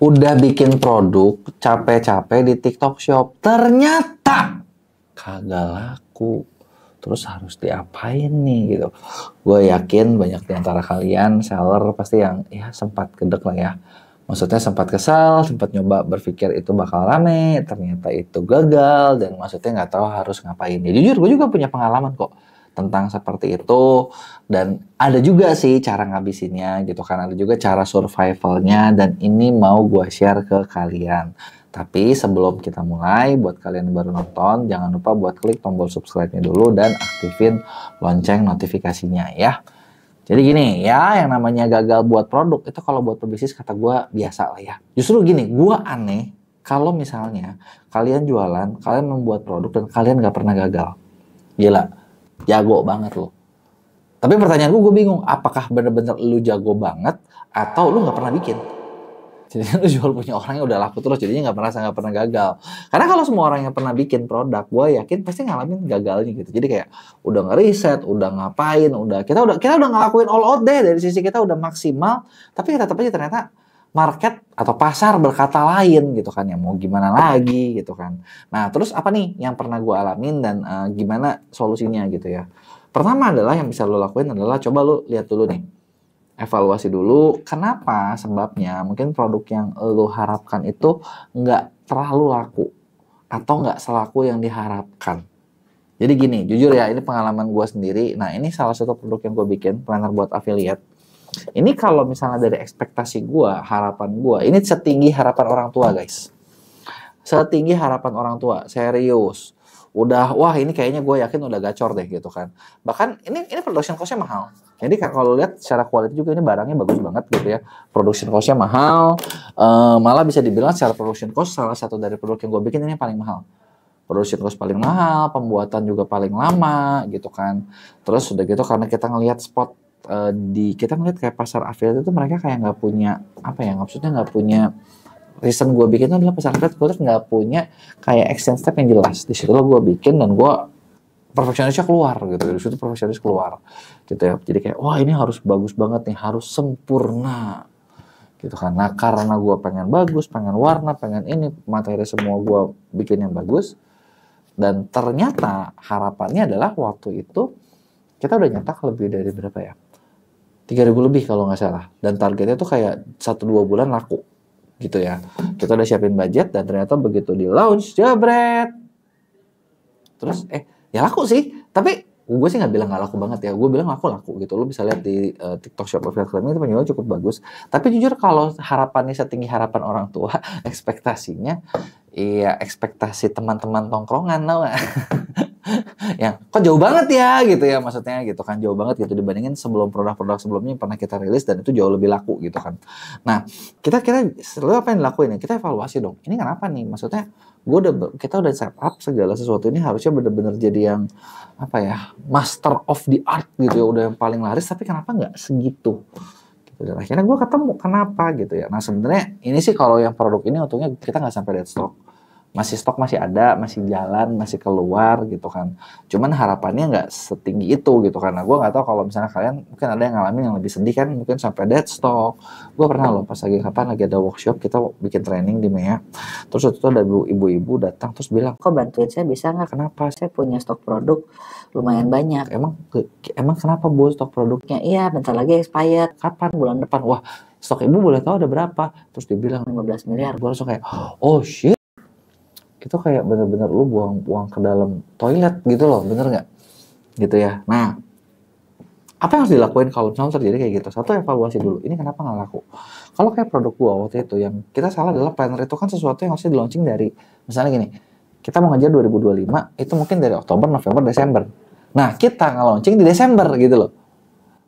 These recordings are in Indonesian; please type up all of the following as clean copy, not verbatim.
Udah bikin produk capek-capek di TikTok Shop, ternyata kagak laku. Terus harus diapain nih gitu. Gue yakin banyak di antara kalian seller pasti yang ya sempat gedek lah ya. Maksudnya sempat kesal, sempat nyoba berpikir itu bakal rame, ternyata itu gagal, dan maksudnya nggak tahu harus ngapain. Ya jujur, gue juga punya pengalaman kok tentang seperti itu, dan ada juga sih cara ngabisinnya gitu kan, ada juga cara survivalnya, dan ini mau gue share ke kalian. Tapi sebelum kita mulai, buat kalian yang baru nonton, jangan lupa buat klik tombol subscribe-nya dulu dan aktifin lonceng notifikasinya ya. Jadi gini ya, yang namanya gagal buat produk itu kalau buat pebisnis kata gue biasa lah ya. Justru gini, gue aneh kalau misalnya kalian jualan, kalian membuat produk dan kalian gak pernah gagal. Gila, jago banget lo. Tapi pertanyaan gue bingung, apakah bener-bener lu jago banget atau lu gak pernah bikin? Jadi lu jual punya orang yang udah laku terus, jadinya nggak pernah gagal. Karena kalau semua orang yang pernah bikin produk, gue yakin pasti ngalamin gagalnya gitu. Jadi kayak udah ngeriset, udah ngapain, kita udah ngelakuin all out deh, dari sisi kita udah maksimal, tapi tetap aja ternyata market atau pasar berkata lain gitu kan, ya mau gimana lagi gitu kan. Nah terus apa nih yang pernah gue alamin dan gimana solusinya gitu ya. Pertama adalah yang bisa lo lakuin adalah coba lo lihat dulu nih, evaluasi dulu kenapa, sebabnya mungkin produk yang lo harapkan itu nggak terlalu laku atau nggak selaku yang diharapkan. Jadi gini, jujur ya, ini pengalaman gue sendiri. Nah ini salah satu produk yang gue bikin, planner buat affiliate. Ini kalau misalnya dari ekspektasi gue, harapan gue, ini setinggi harapan orang tua guys. Setinggi harapan orang tua, serius. Udah, wah ini kayaknya gue yakin udah gacor deh gitu kan. Bahkan ini production cost-nya mahal. Jadi kalau lihat secara kualitas juga ini barangnya bagus banget gitu ya. Production cost-nya mahal, malah bisa dibilang secara production cost salah satu dari produk yang gue bikin ini paling mahal. Production cost paling mahal, pembuatan juga paling lama gitu kan. Terus udah gitu karena kita ngelihat spot kita ngelihat kayak pasar affiliate itu mereka kayak nggak punya apa ya, maksudnya nggak punya. Reason gue bikin itu adalah pasar affiliate gue tuh nggak punya kayak action step yang jelas. Di situ gue bikin dan gue perfeksionisnya keluar gitu. Di situ perfeksionis keluar gitu ya. Jadi kayak wah ini harus bagus banget nih, harus sempurna gitu kan. Nah karena gue pengen bagus, pengen warna, pengen ini materi semua gue bikin yang bagus, dan ternyata harapannya adalah waktu itu kita udah nyetak lebih dari berapa ya, 3.000 lebih kalau nggak salah, dan targetnya tuh kayak 1-2 bulan laku gitu ya. Kita udah siapin budget dan ternyata begitu di launch jebret terus ya laku sih, tapi gue sih nggak bilang nggak laku banget ya, gue bilang laku gitu. Lo bisa lihat di TikTok Shop Affiliate Claim itu penjualan cukup bagus. Tapi jujur kalau harapannya setinggi harapan orang tua, ekspektasinya iya ekspektasi teman-teman tongkrongan tau gak? Ya kok jauh banget ya gitu ya, maksudnya gitu kan, jauh banget gitu dibandingin sebelum produk-produk sebelumnya yang pernah kita rilis dan itu jauh lebih laku gitu kan. Nah kita selalu apa yang dilakuin ya, kita evaluasi dong, ini kenapa nih, maksudnya kita udah set up segala sesuatu ini harusnya bener-bener jadi yang apa ya, master of the art gitu ya, udah yang paling laris, tapi kenapa nggak segitu gitu. Dan akhirnya gue ketemu kenapa gitu ya. Nah sebenarnya ini sih kalau yang produk ini untungnya kita nggak sampai dead stock, masih stok masih ada, masih jalan, masih keluar gitu kan. Cuman harapannya nggak setinggi itu gitu, karena gue nggak tahu kalau misalnya kalian mungkin ada yang ngalamin yang lebih sedih kan, mungkin sampai dead stock. Gue pernah loh pas lagi ada workshop, kita bikin training di MEA, terus itu ada ibu-ibu datang terus bilang, kok bantuin saya bisa nggak, kenapa, saya punya stok produk lumayan banyak. Emang kenapa Bu stok produknya? Iya bentar lagi expired. Kapan? Bulan depan. Wah stok ibu boleh tahu ada berapa? Terus dibilang 15 miliar. Gue langsung kayak oh shit, itu kayak bener-bener lu buang ke dalam toilet gitu loh, bener nggak? Gitu ya. Nah, apa yang harus dilakuin kalau misalnya terjadi kayak gitu? Satu, evaluasi dulu, ini kenapa nggak laku? Kalau kayak produk gua waktu itu, yang kita salah adalah planner itu kan sesuatu yang harusnya di-launching dari, misalnya gini, kita mau ngejar 2025, itu mungkin dari Oktober, November, Desember. Nah, kita nge-launching di Desember gitu loh.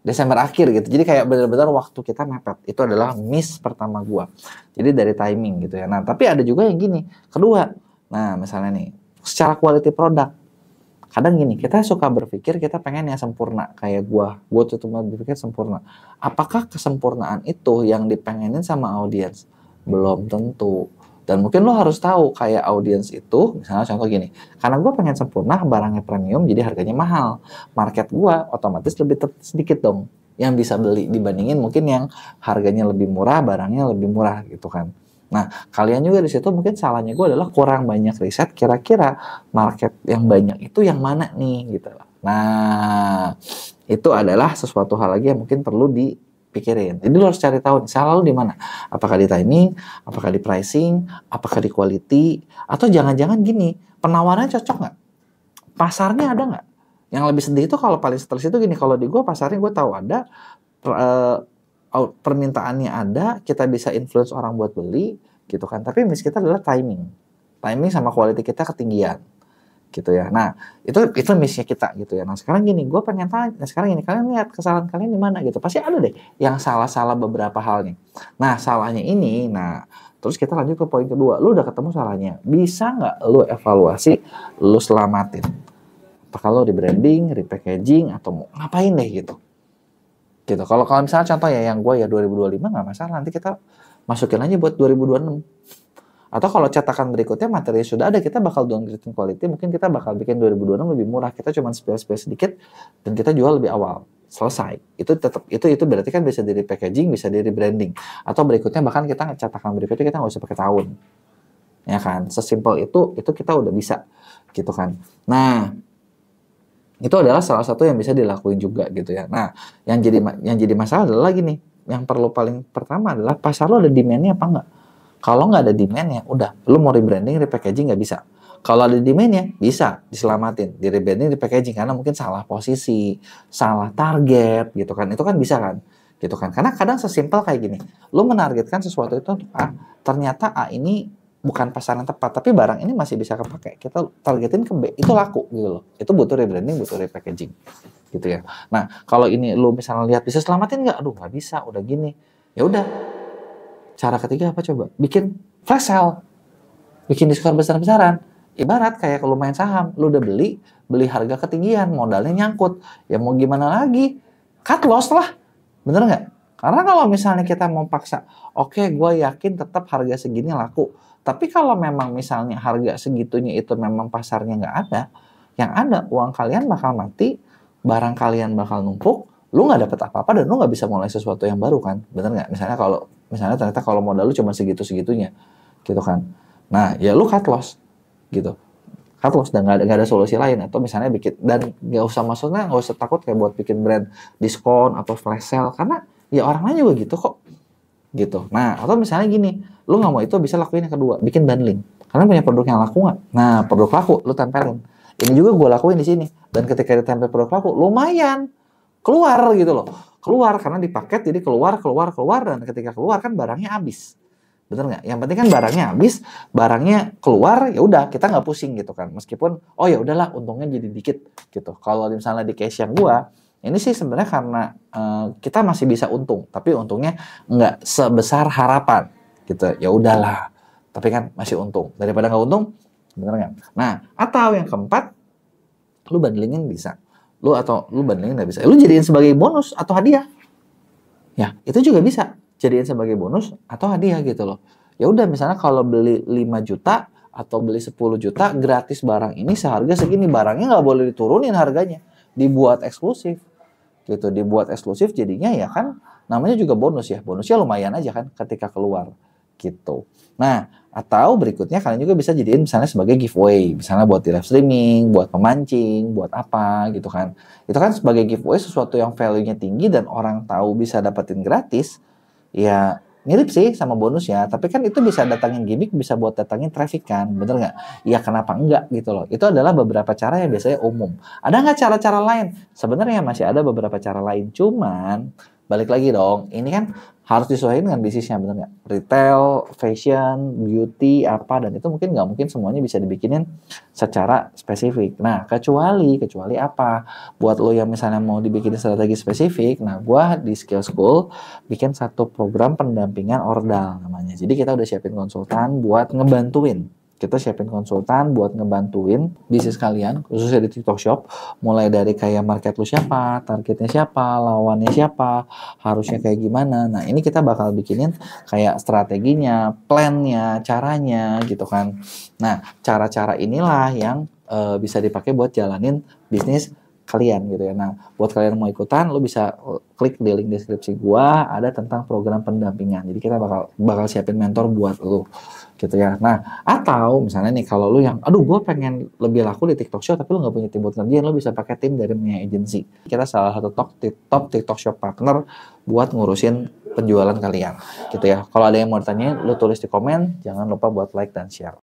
Desember akhir gitu. Jadi kayak benar-benar waktu kita mepet. Itu adalah miss pertama gua. Jadi dari timing gitu ya. Nah, tapi ada juga yang gini. Kedua, nah misalnya nih, secara quality produk, kadang gini, kita suka berpikir kita pengen yang sempurna, kayak gue tuh cuma berpikir sempurna. Apakah kesempurnaan itu yang dipengenin sama audiens? Belum tentu. Dan mungkin lo harus tahu kayak audiens itu, misalnya contoh gini, karena gue pengen sempurna, barangnya premium, jadi harganya mahal. Market gue otomatis lebih sedikit dong yang bisa beli dibandingin mungkin yang harganya lebih murah, barangnya lebih murah gitu kan. Nah, kalian juga di situ mungkin salahnya gue adalah kurang banyak riset kira-kira market yang banyak itu yang mana nih gitu. Nah, itu adalah sesuatu hal lagi yang mungkin perlu dipikirin. Jadi lo harus cari tahu nih, salah lo di mana. Apakah di timing, apakah di pricing, apakah di quality, atau jangan-jangan gini, penawarannya cocok nggak? Pasarnya ada nggak? Yang lebih sedih itu kalau paling stres itu gini, kalau di gue pasarnya gue tahu ada, permintaannya ada, kita bisa influence orang buat beli, gitu kan. Tapi miss kita adalah timing sama quality kita ketinggian, gitu ya. Nah, itu missnya kita, gitu ya. Nah, sekarang gini, gue pengen tanya, sekarang gini, kalian lihat kesalahan kalian di mana, gitu. Pasti ada deh yang salah-salah beberapa halnya. Nah, salahnya ini, terus kita lanjut ke poin kedua. Lu udah ketemu salahnya, bisa nggak lu evaluasi, lu selamatin? Apakah lo di branding, repackaging, atau mau ngapain deh gitu. Gitu. Kalau misalnya contoh ya yang gue ya 2025 nggak masalah, nanti kita masukin aja buat 2026. Atau kalau cetakan berikutnya materi sudah ada, kita bakal downgrading quality, mungkin kita bakal bikin 2026 lebih murah, kita cuma spill sedikit dan kita jual lebih awal. Selesai. Itu tetap itu berarti kan bisa dari packaging, bisa dari branding. Atau berikutnya bahkan kita cetakan berikutnya kita nggak usah pakai tahun. Ya kan? Sesimpel itu kita udah bisa gitu kan. Nah, itu adalah salah satu yang bisa dilakuin juga gitu ya. Nah, yang jadi masalah adalah gini, yang perlu paling pertama adalah pasar lo ada demand-nya apa enggak. Kalau nggak ada demand-nya, udah, lo mau rebranding, repackaging nggak bisa. Kalau ada demand-nya, bisa diselamatin, di rebranding, repackaging, karena mungkin salah posisi, salah target gitu kan, itu kan bisa kan, gitu kan. Karena kadang sesimpel kayak gini, lo menargetkan sesuatu itu untuk A, ternyata A ini bukan pasar yang tepat, tapi barang ini masih bisa kepake. Kita targetin ke B, itu laku gitu loh. Itu butuh rebranding, butuh repackaging, gitu ya. Nah, kalau ini lo misalnya lihat bisa selamatin nggak? Aduh, nggak bisa, udah gini. Ya udah, cara ketiga apa coba? Bikin flash sale, bikin diskon besar-besaran. Ibarat kayak kalau main saham, lo udah beli harga ketinggian, modalnya nyangkut. Ya mau gimana lagi? Cut loss lah, bener nggak? Karena kalau misalnya kita mau paksa, oke, gue yakin tetap harga segini laku. Tapi kalau memang misalnya harga segitunya itu memang pasarnya nggak ada, yang ada uang kalian bakal mati, barang kalian bakal numpuk, lu nggak dapet apa-apa dan lu nggak bisa mulai sesuatu yang baru kan, bener nggak? Misalnya ternyata kalau modal lu cuma segitu-segitunya, gitu kan. Nah, ya lu cut loss, gitu. Cut loss dan nggak ada solusi lain. Atau misalnya bikin, dan nggak usah takut kayak buat bikin brand diskon atau flash sale, karena ya orang lain juga gitu kok, gitu. Nah, atau misalnya gini, lu nggak mau itu, bisa lakuin yang kedua, bikin bundling. Kalian punya produk yang laku nggak? Nah, produk laku lu tempelin. Ini juga gue lakuin di sini. Dan ketika ditempel produk laku, lumayan keluar gitu loh. Keluar karena di paket, jadi keluar, dan ketika keluar kan barangnya habis. Bener nggak? Yang penting kan barangnya habis, barangnya keluar, ya udah kita nggak pusing gitu kan. Meskipun oh ya udahlah untungnya jadi dikit gitu. Kalau misalnya di case yang gua, ini sih sebenarnya karena kita masih bisa untung, tapi untungnya nggak sebesar harapan gitu. Ya udahlah, tapi kan masih untung daripada nggak untung, bener nggak? Nah, atau yang keempat, lu bundlingin bisa. Lu bundlingin nggak bisa. Lu jadiin sebagai bonus atau hadiah. Ya, itu juga bisa jadiin sebagai bonus atau hadiah gitu loh. Ya udah, misalnya kalau beli 5 juta atau beli 10 juta gratis barang ini seharga segini, barangnya nggak boleh diturunin harganya, dibuat eksklusif gitu, dibuat eksklusif jadinya ya kan namanya juga bonus ya, bonusnya lumayan aja kan ketika keluar gitu. Nah, atau berikutnya kalian juga bisa jadiin misalnya sebagai giveaway, misalnya buat di live streaming, buat pemancing, buat apa gitu kan. Itu kan sebagai giveaway sesuatu yang value-nya tinggi dan orang tahu bisa dapetin gratis. Ya mirip sih sama bonus ya, tapi kan itu bisa datangin gimmick, bisa buat datangin traffic kan, bener nggak? Ya kenapa enggak gitu loh. Itu adalah beberapa cara yang biasanya umum. Ada nggak cara-cara lain? Sebenarnya masih ada beberapa cara lain, cuman balik lagi dong, ini kan harus disesuaikan dengan bisnisnya, bener nggak? Retail, fashion, beauty, apa, dan itu mungkin nggak mungkin semuanya bisa dibikinin secara spesifik. Nah, kecuali apa? Buat lo yang misalnya mau dibikinin strategi spesifik, nah gua di Skill School bikin satu program pendampingan ordal namanya. Jadi kita udah siapin konsultan buat ngebantuin. Kita siapin konsultan buat ngebantuin bisnis kalian, khususnya di TikTok Shop, mulai dari kayak market lu siapa, targetnya siapa, lawannya siapa, harusnya kayak gimana. Nah, ini kita bakal bikinin kayak strateginya, plannya, caranya gitu kan. Nah, cara-cara inilah yang bisa dipakai buat jalanin bisnis kalian gitu ya. Nah, buat kalian yang mau ikutan, lo bisa klik di link deskripsi gua, ada tentang program pendampingan. Jadi kita bakal siapin mentor buat lo gitu ya. Nah, atau misalnya nih kalau lu yang, aduh gue pengen lebih laku di TikTok Shop tapi lu nggak punya tim buat ngerjain, lu bisa pakai tim dari Mia Agency. Kita salah satu top TikTok Shop partner buat ngurusin penjualan kalian gitu ya. Kalau ada yang mau ditanya, lu tulis di komen, jangan lupa buat like dan share.